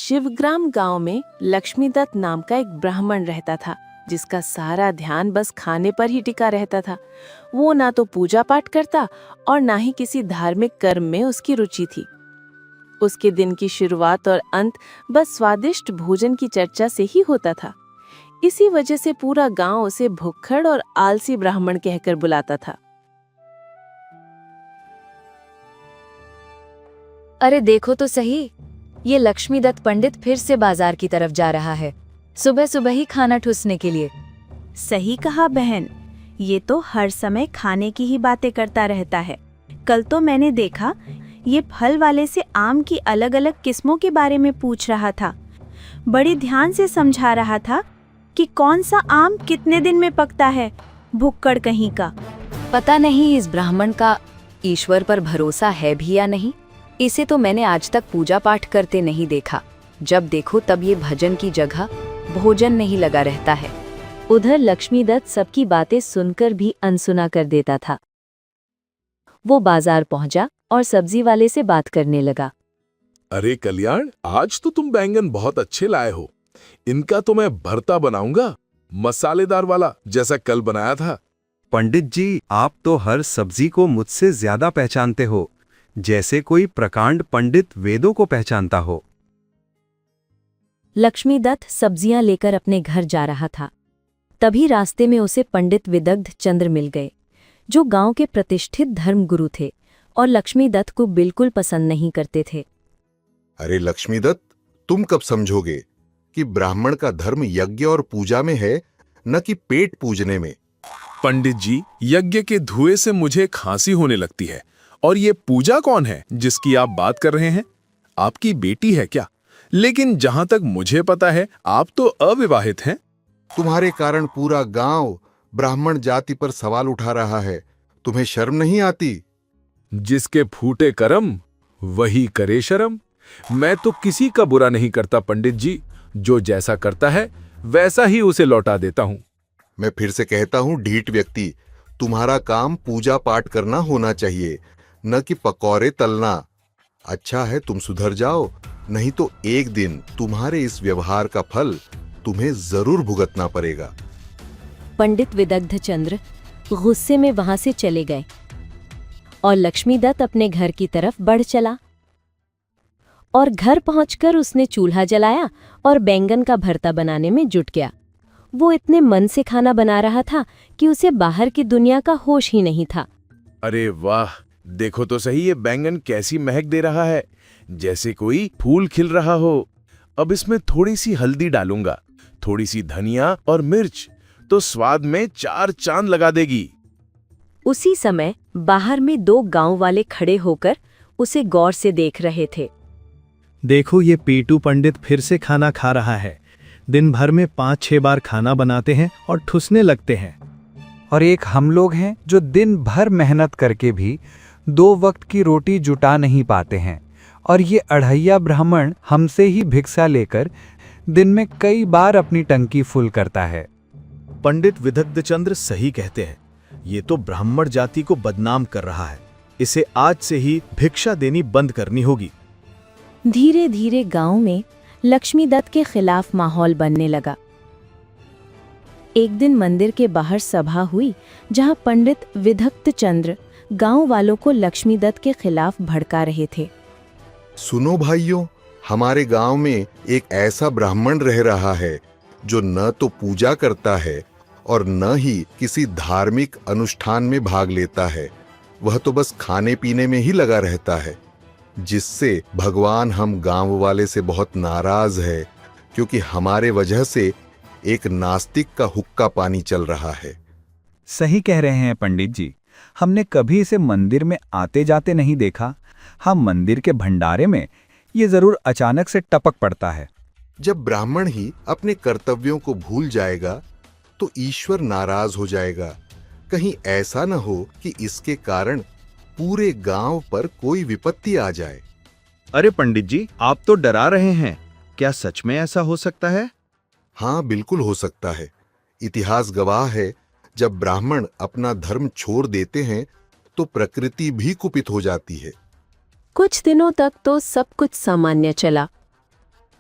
शिवग्राम गांव में लक्ष्मीदत्त नाम का एक ब्राह्मण रहता था, जिसका सारा ध्यान बस खाने पर ही टिका रहता था। वो ना तो पूजा पाठ करता और ना ही किसी धार्मिक कर्म में उसकी रुचि थी। उसके दिन की शुरुआत और अंत बस स्वादिष्ट भोजन की चर्चा से ही होता था। इसी वजह से पूरा गांव उसे भुक्खड़ और आलसी ब्राह्मण कहकर बुलाता था। अरे देखो तो सही, ये लक्ष्मीदत्त पंडित फिर से बाजार की तरफ जा रहा है, सुबह सुबह ही खाना ठूसने के लिए। सही कहा बहन, ये तो हर समय खाने की ही बातें करता रहता है। कल तो मैंने देखा ये फल वाले से आम की अलग अलग किस्मों के बारे में पूछ रहा था। बड़े ध्यान से समझा रहा था कि कौन सा आम कितने दिन में पकता है। भुक्कड़ कहीं का। पता नहीं इस ब्राह्मण का ईश्वर पर भरोसा है भी या नहीं। इसे तो मैंने आज तक पूजा पाठ करते नहीं देखा। जब देखो तब ये भजन की जगह भोजन में ही लगा रहता है। उधर लक्ष्मीदत्त सबकी बातें सुनकर भी अनसुना कर देता था। वो बाजार पहुंचा और सब्जी वाले से बात करने लगा। अरे कल्याण, आज तो तुम बैंगन बहुत अच्छे लाए हो। इनका तो मैं भरता बनाऊंगा, मसालेदार वाला, जैसा कल बनाया था। पंडित जी, आप तो हर सब्जी को मुझसे ज्यादा पहचानते हो, जैसे कोई प्रकांड पंडित वेदों को पहचानता हो। लक्ष्मीदत्त सब्जियां लेकर अपने घर जा रहा था। तभी रास्ते में उसे पंडित विदग्ध चंद्र मिल गए, जो गांव के प्रतिष्ठित धर्मगुरु थे और लक्ष्मीदत्त को बिल्कुल पसंद नहीं करते थे। अरे लक्ष्मीदत्त, तुम कब समझोगे कि ब्राह्मण का धर्म यज्ञ और पूजा में है, न कि पेट पूजने में। पंडित जी, यज्ञ के धुएं से मुझे खांसी होने लगती है। और ये पूजा कौन है जिसकी आप बात कर रहे हैं? आपकी बेटी है क्या? लेकिन जहां तक मुझे पता है, आप तो अविवाहित हैं। तुम्हारे कारण पूरा गांव ब्राह्मण जाति पर सवाल उठा रहा है। तुम्हें शर्म नहीं आती? जिसके फूटे कर्म वही करे शर्म। मैं तो किसी का बुरा नहीं करता पंडित जी। जो जैसा करता है वैसा ही उसे लौटा देता हूं। मैं फिर से कहता हूं, ढीठ व्यक्ति, तुम्हारा काम पूजा पाठ करना होना चाहिए, न कि पकौड़े तलना। अच्छा है तुम सुधर जाओ, नहीं तो एक दिन तुम्हारे इस व्यवहार का फल तुम्हें जरूर भुगतना पड़ेगा। पंडित विदग्ध चंद्र गुस्से में वहां से चले गए और लक्ष्मीदत्त अपने घर की तरफ बढ़ चला। और घर पहुंचकर उसने चूल्हा जलाया और बैंगन का भरता बनाने में जुट गया। वो इतने मन से खाना बना रहा था कि उसे बाहर की दुनिया का होश ही नहीं था। अरे वाह, देखो तो सही, ये बैंगन कैसी महक दे रहा है, जैसे कोई फूल खिल रहा हो। अब इसमें थोड़ी सी हल्दी डालूंगा, थोड़ी सी धनिया और मिर्च, तो स्वाद में 4 चांद लगा देगी। उसी समय बाहर में 2 गांव वाले खड़े होकर उसे गौर से देख रहे थे। देखो, ये पीटू पंडित फिर से खाना खा रहा है। दिन भर में 5-6 बार खाना बनाते हैं और ठुसने लगते हैं। और एक हम लोग हैं जो दिन भर मेहनत करके भी 2 वक्त की रोटी जुटा नहीं पाते हैं। और ये अढ़ैया ब्राह्मण हमसे ही भिक्षा लेकर दिन में कई बार अपनी टंकी फुल करता है। पंडित विदग्ध चंद्र सही कहते हैं। ये तो ब्राह्मण जाति को बदनाम कर रहा है। इसे आज से ही भिक्षा देनी बंद करनी होगी। धीरे धीरे गांव में लक्ष्मीदत्त के खिलाफ माहौल बनने लगा। एक दिन मंदिर के बाहर सभा हुई, जहां पंडित विदग्ध चंद्र गांव वालों को लक्ष्मीदत्त के खिलाफ भड़का रहे थे। सुनो भाइयों, हमारे गांव में एक ऐसा ब्राह्मण रह रहा है जो न तो पूजा करता है और न ही किसी धार्मिक अनुष्ठान में भाग लेता है। वह तो बस खाने पीने में ही लगा रहता है, जिससे भगवान हम गांव वाले से बहुत नाराज है, क्योंकि हमारे वजह से एक नास्तिक का हुक्का पानी चल रहा है। सही कह रहे हैं पंडित जी। हमने कभी इसे मंदिर में आते जाते नहीं देखा। हाँ, मंदिर के भंडारे में ये जरूर अचानक से टपक पड़ता है। जब ब्राह्मण ही अपने कर्तव्यों को भूल जाएगा तो ईश्वर नाराज हो जाएगा। कहीं ऐसा न हो कि इसके कारण पूरे गांव पर कोई विपत्ति आ जाए। अरे पंडित जी, आप तो डरा रहे हैं। क्या सच में ऐसा हो सकता है? हाँ, बिल्कुल हो सकता है। इतिहास गवाह है, जब ब्राह्मण अपना धर्म छोड़ देते हैं तो प्रकृति भी कुपित हो जाती है। कुछ दिनों तक तो सब कुछ सामान्य चला।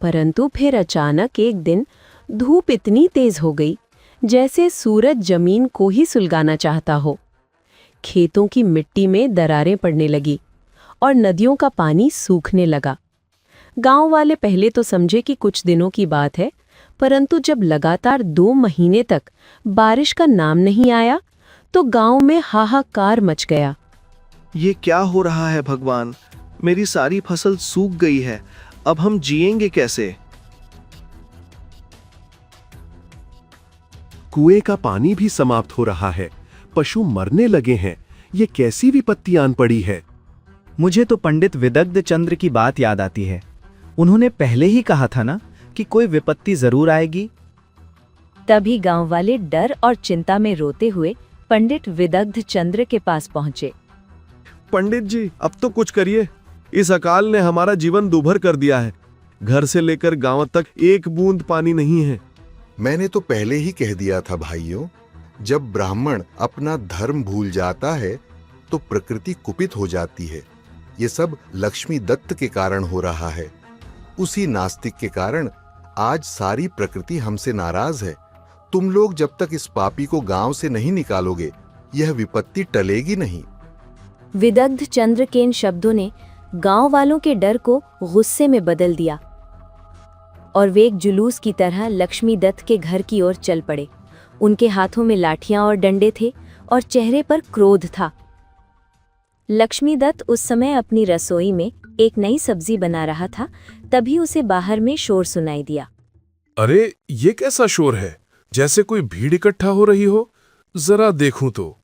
परंतु फिर अचानक एक दिन धूप इतनी तेज हो गई जैसे सूरज जमीन को ही सुलगाना चाहता हो। खेतों की मिट्टी में दरारें पड़ने लगी और नदियों का पानी सूखने लगा। गांव वाले पहले तो समझे कि कुछ दिनों की बात है, परंतु जब लगातार 2 महीने तक बारिश का नाम नहीं आया तो गांव में हाहाकार मच गया। ये क्या हो रहा है भगवान? मेरी सारी फसल सूख गई है, अब हम जिएंगे कैसे? कुएं का पानी भी समाप्त हो रहा है, पशु मरने लगे हैं। ये कैसी विपत्ति आन पड़ी है? मुझे तो पंडित विदग्ध चंद्र की बात याद आती है। उन्होंने पहले ही कहा था ना कि कोई विपत्ति जरूर आएगी। तभी गांव वाले डर और चिंता में रोते हुए पंडित विदग्ध चंद्र के पास पहुंचे। पंडित जी, अब तो कुछ करिए। इस अकाल ने हमारा जीवन दूभर कर दिया है। घर से लेकर गांव तक एक बूंद पानी नहीं है। मैंने तो पहले ही कह दिया था भाइयों, जब ब्राह्मण अपना धर्म भूल जाता है तो प्रकृति कुपित हो जाती है। ये सब लक्ष्मी दत्त के कारण हो रहा है। उसी नास्तिक के कारण आज सारी प्रकृति हमसे नाराज है। तुम लोग जब तक इस पापी को गांव से नहीं निकालोगे, यह विपत्ति टलेगी नहीं। विदग्ध चंद्र के इन शब्दों ने गांव वालों के डर को गुस्से में बदल दिया और वे एक जुलूस की तरह लक्ष्मी दत्त के घर की ओर चल पड़े। उनके हाथों में लाठियां और डंडे थे और चेहरे पर क्रोध था। लक्ष्मी दत्त उस समय अपनी रसोई में एक नई सब्जी बना रहा था। तभी उसे बाहर में शोर सुनाई दिया। अरे ये कैसा शोर है? जैसे कोई भीड़ इकट्ठा हो रही हो। जरा देखूं तो।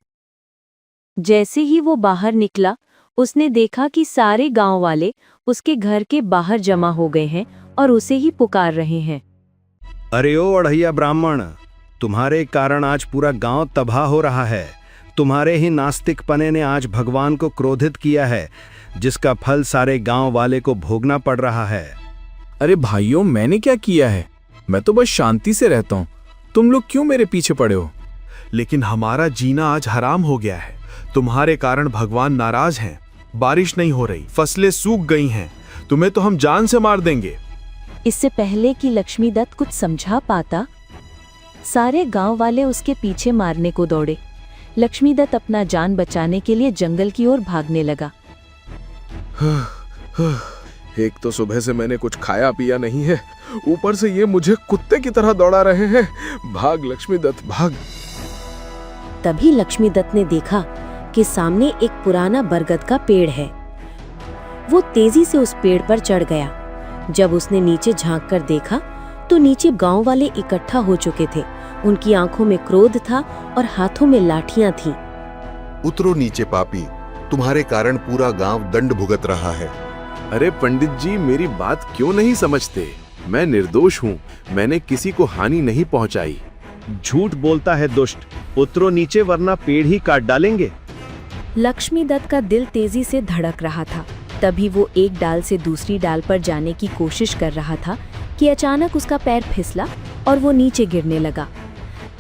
जैसे ही वो बाहर निकला, उसने देखा कि सारे गांव वाले उसके घर के बाहर जमा हो गए हैं और उसे ही पुकार रहे हैं। अरे ओ अढ़ैया ब्राह्मण, तुम्हारे कारण आज पूरा गांव तबाह हो रहा है। तुम्हारे ही नास्तिक पने ने आज भगवान को क्रोधित किया है, जिसका फल सारे गांव वाले को भोगना पड़ रहा है। अरे भाइयों, मैंने क्या किया है? मैं तो बस शांति से रहता हूँ। तुम लोग क्यों मेरे पीछे पड़े हो? लेकिन हमारा जीना आज हराम हो गया है। तुम्हारे कारण भगवान नाराज हैं। बारिश नहीं हो रही, फसलें सूख गई हैं। तुम्हें तो हम जान से मार देंगे। इससे पहले कि लक्ष्मी दत्त कुछ समझा पाता, सारे गांव वाले उसके पीछे मारने को दौड़े। लक्ष्मी दत्त अपना जान बचाने के लिए जंगल की ओर भागने लगा। एक तो सुबह से मैंने कुछ खाया पिया नहीं है, ऊपर से ये मुझे कुत्ते की तरह दौड़ा रहे हैं। भाग लक्ष्मी दत्त, भाग। तभी लक्ष्मी दत्त ने देखा कि सामने एक पुराना बरगद का पेड़ है। वो तेजी से उस पेड़ पर चढ़ गया। जब उसने नीचे झांक कर देखा तो नीचे गांव वाले इकट्ठा हो चुके थे। उनकी आंखों में क्रोध था और हाथों में लाठियां थीं। उतरो नीचे पापी, तुम्हारे कारण पूरा गांव दंड भुगत रहा है। अरे पंडित जी, मेरी बात क्यों नहीं समझते? मैं निर्दोष हूँ, मैंने किसी को हानि नहीं पहुँचाई। झूठ बोलता है दुष्ट। उतरो नीचे वरना पेड़ ही काट डालेंगे। लक्ष्मी दत्त का दिल तेजी से धड़क रहा था। तभी वो एक डाल से दूसरी डाल पर जाने की कोशिश कर रहा था कि अचानक उसका पैर फिसला और वो नीचे गिरने लगा।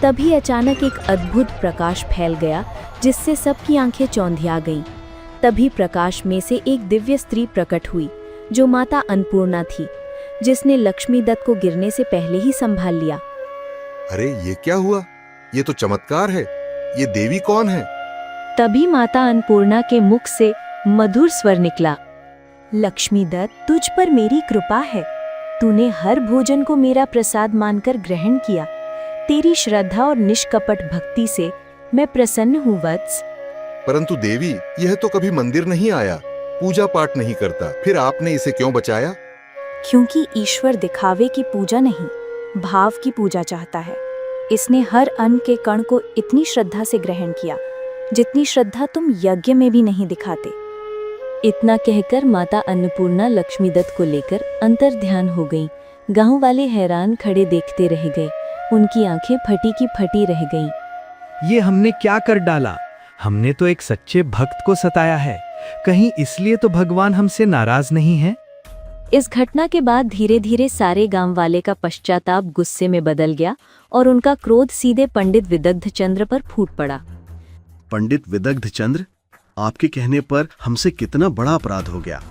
तभी अचानक एक अद्भुत प्रकाश फैल गया, जिससे सबकी आंखें चौंधिया गईं। तभी प्रकाश में से एक दिव्य स्त्री प्रकट हुई, जो माता अन्नपूर्णा थी, जिसने लक्ष्मी दत्त को गिरने से पहले ही संभाल लिया। अरे ये क्या हुआ? ये तो चमत्कार है। ये देवी कौन है? तभी माता अन्नपूर्णा के मुख से मधुर स्वर निकला। लक्ष्मी दत्त, तुझ पर मेरी कृपा है। तूने हर भोजन को मेरा प्रसाद मानकर ग्रहण किया। तेरी श्रद्धा और निष्कपट भक्ति से मैं प्रसन्न हूँ वत्स। परंतु देवी, यह तो कभी मंदिर नहीं आया, पूजा पाठ नहीं करता, फिर आपने इसे क्यों बचाया? क्योंकि ईश्वर दिखावे की पूजा नहीं, भाव की पूजा चाहता है। इसने हर अन्न के कण को इतनी श्रद्धा से ग्रहण किया, जितनी श्रद्धा तुम यज्ञ में भी नहीं दिखाते। इतना कहकर माता अन्नपूर्णा लक्ष्मी दत्त को लेकर अंतर ध्यान हो गईं। गांव वाले हैरान खड़े देखते रह गए। उनकी आंखें फटी की फटी रह गईं। ये हमने क्या कर डाला? हमने तो एक सच्चे भक्त को सताया है। कहीं इसलिए तो भगवान हमसे नाराज नहीं है? इस घटना के बाद धीरे धीरे सारे गांव वाले का पश्चाताप गुस्से में बदल गया और उनका क्रोध सीधे पंडित विदग्ध चंद्र पर फूट पड़ा। पंडित विदग्ध चंद्र, आपके कहने पर हमसे कितना बड़ा अपराध हो गया।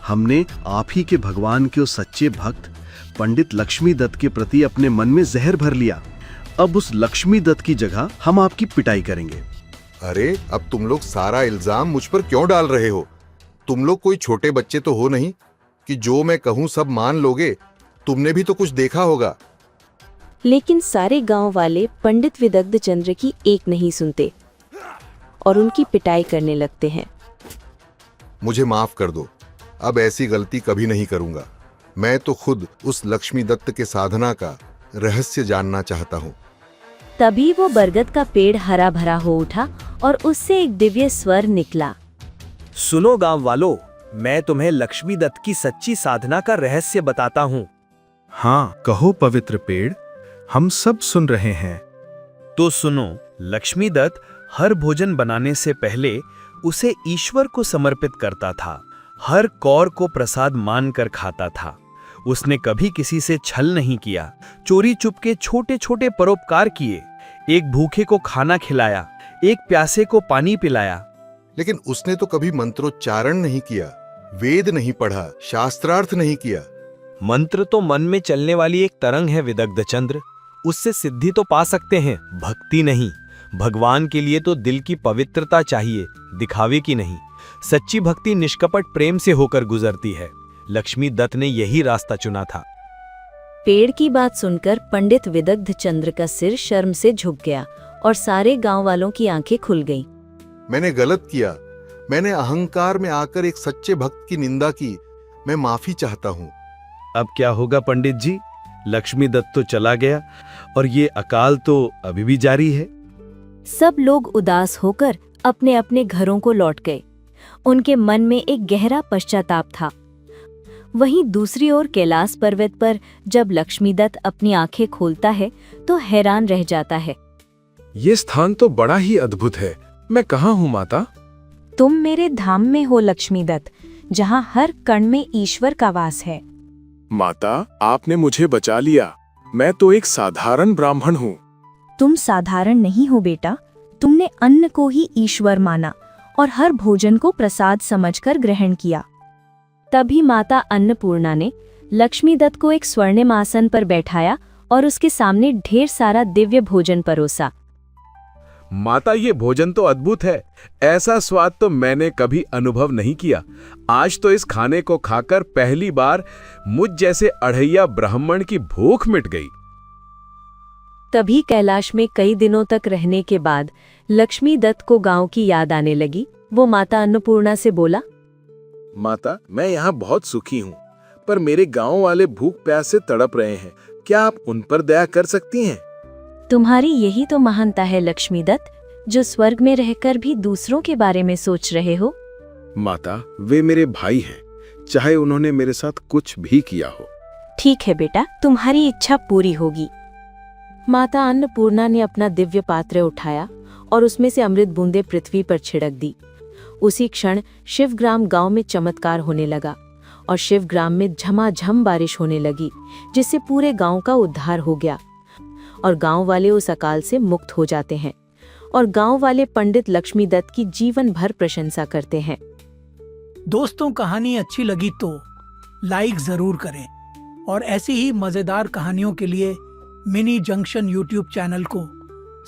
हमने आप ही के भगवान के उस सच्चे भक्त पंडित लक्ष्मी दत्त के प्रति अपने मन में जहर भर लिया। अब उस लक्ष्मी दत्त की जगह हम आपकी पिटाई करेंगे। अरे अब तुम लोग सारा इल्जाम मुझ पर क्यों डाल रहे हो? तुम लोग कोई छोटे बच्चे तो हो नहीं कि जो मैं कहूं सब मान लोगे। तुमने भी तो कुछ देखा होगा। लेकिन सारे गांव वाले पंडित विदग्ध चंद्र की एक नहीं सुनते और उनकी पिटाई करने लगते हैं। मुझे माफ कर दो, अब ऐसी गलती कभी नहीं करूंगा। मैं तो खुद उस लक्ष्मी दत्त के साधना का रहस्य जानना चाहता हूँ। तभी वो बरगद का पेड़ हरा भरा हो उठा और उससे एक दिव्य स्वर निकला। सुनो गांव वालों, मैं तुम्हें लक्ष्मी दत्त की सच्ची साधना का रहस्य बताता हूँ। हाँ, कहो पवित्र पेड़, हम सब सुन रहे हैं। तो सुनो, लक्ष्मी दत्त हर भोजन बनाने से पहले उसे ईश्वर को समर्पित करता था। हर कौर को प्रसाद मानकर खाता था। उसने कभी किसी से छल नहीं किया, चोरी चुपके छोटे छोटे परोपकार किए। एक भूखे को खाना खिलाया, एक प्यासे को पानी पिलाया। लेकिन उसने तो कभी मंत्रोच्चारण नहीं किया, वेद नहीं पढ़ा, शास्त्रार्थ नहीं किया। मंत्र तो मन में चलने वाली एक तरंग है विदग्ध चंद्र, उससे सिद्धि तो पा सकते हैं, भक्ति नहीं। भगवान के लिए तो दिल की पवित्रता चाहिए, दिखावे की नहीं। सच्ची भक्ति निष्कपट प्रेम से होकर गुजरती है। लक्ष्मी दत्त ने यही रास्ता चुना था। पेड़ की बात सुनकर पंडित विदग्ध चंद्र का सिर शर्म से झुक गया और सारे गांव वालों की आंखें खुल गईं। मैंने गलत किया। मैंने अहंकार में आकर एक सच्चे भक्त की निंदा की। मैं माफी चाहता हूँ। अब क्या होगा पंडित जी? लक्ष्मी दत्त तो चला गया और ये अकाल तो अभी भी जारी है। सब लोग उदास होकर अपने अपने घरों को लौट गए। उनके मन में एक गहरा पश्चाताप था। वहीं दूसरी ओर कैलाश पर्वत पर जब लक्ष्मीदत्त अपनी आंखें खोलता है तो हैरान रह जाता है। ये स्थान तो बड़ा ही अद्भुत है। मैं कहाँ हूँ माता? तुम मेरे धाम में हो लक्ष्मीदत्त, जहाँ हर कण में ईश्वर का वास है। माता, आपने मुझे बचा लिया। मैं तो एक साधारण ब्राह्मण हूँ। तुम साधारण नहीं हो बेटा, तुमने अन्न को ही ईश्वर माना और हर भोजन को प्रसाद समझकर ग्रहण किया। तभी माता अन्नपूर्णा ने लक्ष्मीदत्त को एक स्वर्णिम आसन पर बैठाया और उसके सामने ढेर सारा दिव्य भोजन परोसा। माता, ये भोजन तो अद्भुत है। ऐसा स्वाद तो मैंने कभी अनुभव नहीं किया। आज तो इस खाने को खाकर पहली बार मुझ जैसे अढ़ैया ब्राह्मण की भूख मिट गई। तभी कैलाश में कई दिनों तक रहने के बाद लक्ष्मीदत्त को गांव की याद आने लगी। वो माता अन्नपूर्णा से बोला, माता, मैं यहाँ बहुत सुखी हूँ, पर मेरे गांव वाले भूख प्यास से तड़प रहे हैं। क्या आप उन पर दया कर सकती हैं? तुम्हारी यही तो महानता है लक्ष्मीदत्त, जो स्वर्ग में रहकर भी दूसरों के बारे में सोच रहे हो। माता, वे मेरे भाई हैं, चाहे उन्होंने मेरे साथ कुछ भी किया हो। ठीक है बेटा, तुम्हारी इच्छा पूरी होगी। माता अन्नपूर्णा ने अपना दिव्य पात्र उठाया और उसमें से अमृत बूंदें पृथ्वी पर छिड़क दी। उसी क्षण शिवग्राम गांव में चमत्कार होने लगा और शिवग्राम में झमाझम बारिश होने लगी, जिससे पूरे गांव का उद्धार हो गया और गांव वाले उस अकाल से मुक्त हो जाते हैं और गांव वाले पंडित लक्ष्मीदत्त की जीवन भर प्रशंसा करते हैं। दोस्तों, कहानी अच्छी लगी तो लाइक जरूर करें और ऐसी ही मजेदार कहानियों के लिए मिनी जंक्शन यूट्यूब चैनल को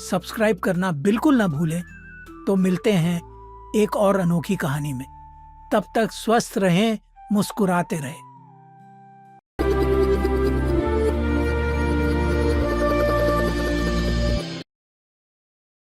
सब्सक्राइब करना बिल्कुल ना भूलें। तो मिलते हैं एक और अनोखी कहानी में। तब तक स्वस्थ रहें, मुस्कुराते रहें।